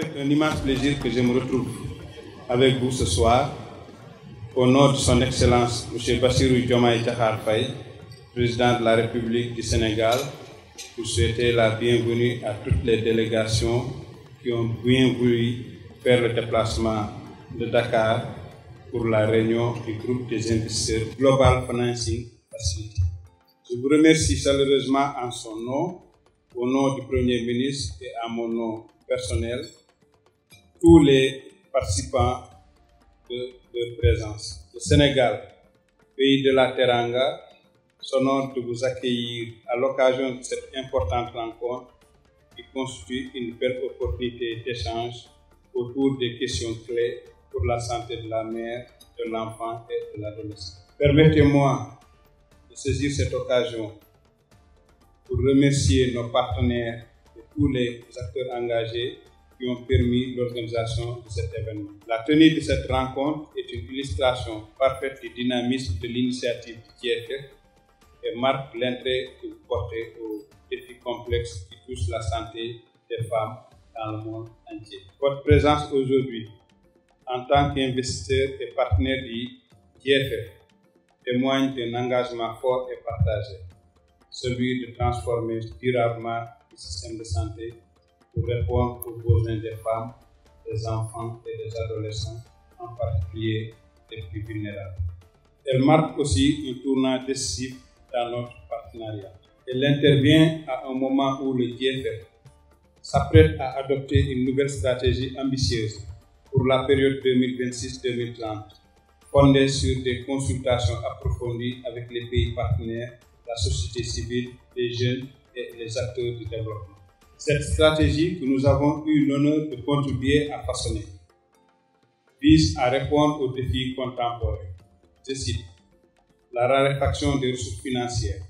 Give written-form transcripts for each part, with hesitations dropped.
avec un immense plaisir que je me retrouve avec vous ce soir, au nom de son Excellence M. Bassirou Diomaye Diakhar Faye, président de la République du Sénégal, pour souhaiter la bienvenue à toutes les délégations qui ont bien voulu faire le déplacement de Dakar pour la réunion du groupe des investisseurs Global Financing Facility. Je vous remercie chaleureusement en son nom, au nom du Premier ministre et à mon nom personnel, tous les participants de leur présence. Le Sénégal, pays de la Teranga, s'honore de vous accueillir à l'occasion de cette importante rencontre qui constitue une belle opportunité d'échange autour des questions clés pour la santé de la mère, de l'enfant et de l'adolescent. Permettez-moi de saisir cette occasion pour remercier nos partenaires et tous les acteurs engagés qui ont permis l'organisation de cet événement. La tenue de cette rencontre est une illustration parfaite du dynamisme de l'initiative du GFF et marque l'entrée que vous portez aux défis complexes qui touchent la santé des femmes dans le monde entier. Votre présence aujourd'hui, en tant qu'investisseur et partenaire du GFF, témoigne d'un engagement fort et partagé, celui de transformer durablement le système de santé pour répondre aux besoins des femmes, des enfants et des adolescents, en particulier les plus vulnérables. Elle marque aussi un tournant décisif dans notre partenariat. Elle intervient à un moment où le GFF s'apprête à adopter une nouvelle stratégie ambitieuse pour la période 2026-2030, fondée sur des consultations approfondies avec les pays partenaires, la société civile, les jeunes et les acteurs du développement. Cette stratégie que nous avons eu l'honneur de contribuer à façonner vise à répondre aux défis contemporains. Je cite: la raréfaction des ressources financières,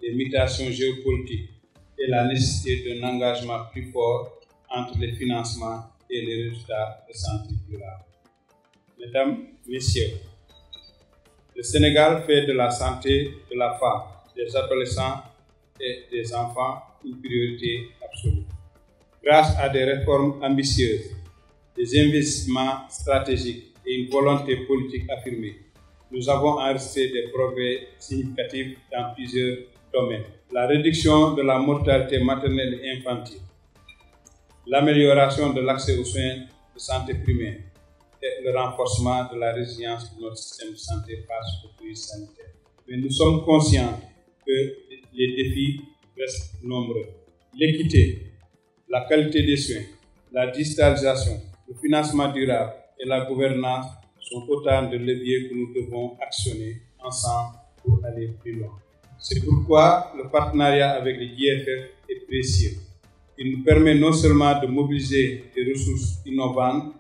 les mutations géopolitiques et la nécessité d'un engagement plus fort entre les financements et les résultats de santé durable. Mesdames, Messieurs, le Sénégal fait de la santé de la femme, des adolescents et des enfants une priorité absolue. Grâce à des réformes ambitieuses, des investissements stratégiques et une volonté politique affirmée, nous avons enregistré des progrès significatifs dans plusieurs domaines. La réduction de la mortalité maternelle et infantile, l'amélioration de l'accès aux soins de santé primaire et le renforcement de la résilience de notre système de santé face aux crises sanitaires. Mais nous sommes conscients que les défis restent nombreux. L'équité, la qualité des soins, la digitalisation, le financement durable et la gouvernance sont autant de leviers que nous devons actionner ensemble pour aller plus loin. C'est pourquoi le partenariat avec les GFF est précieux. Il nous permet non seulement de mobiliser des ressources innovantes,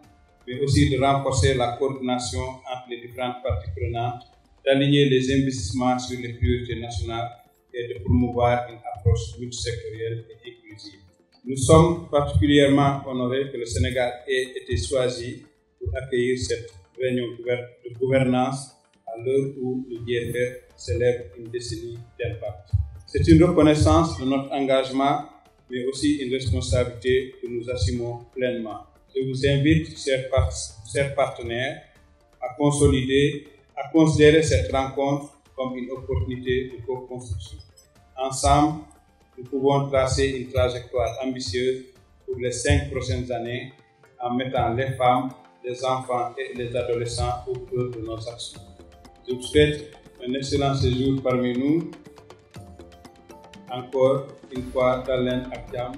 mais aussi de renforcer la coordination entre les différentes parties prenantes, d'aligner les investissements sur les priorités nationales et de promouvoir une approche multisectorielle et inclusive. Nous sommes particulièrement honorés que le Sénégal ait été choisi pour accueillir cette réunion de gouvernance à l'heure où le GFF célèbre une décennie d'impact. C'est une reconnaissance de notre engagement, mais aussi une responsabilité que nous assumons pleinement. Je vous invite, chers partenaires, à considérer cette rencontre comme une opportunité de co-construction. Ensemble, nous pouvons tracer une trajectoire ambitieuse pour les 5 prochaines années en mettant les femmes, les enfants et les adolescents au cœur de nos actions. Je vous souhaite un excellent séjour parmi nous. Encore une fois, Dalen ak jàmm.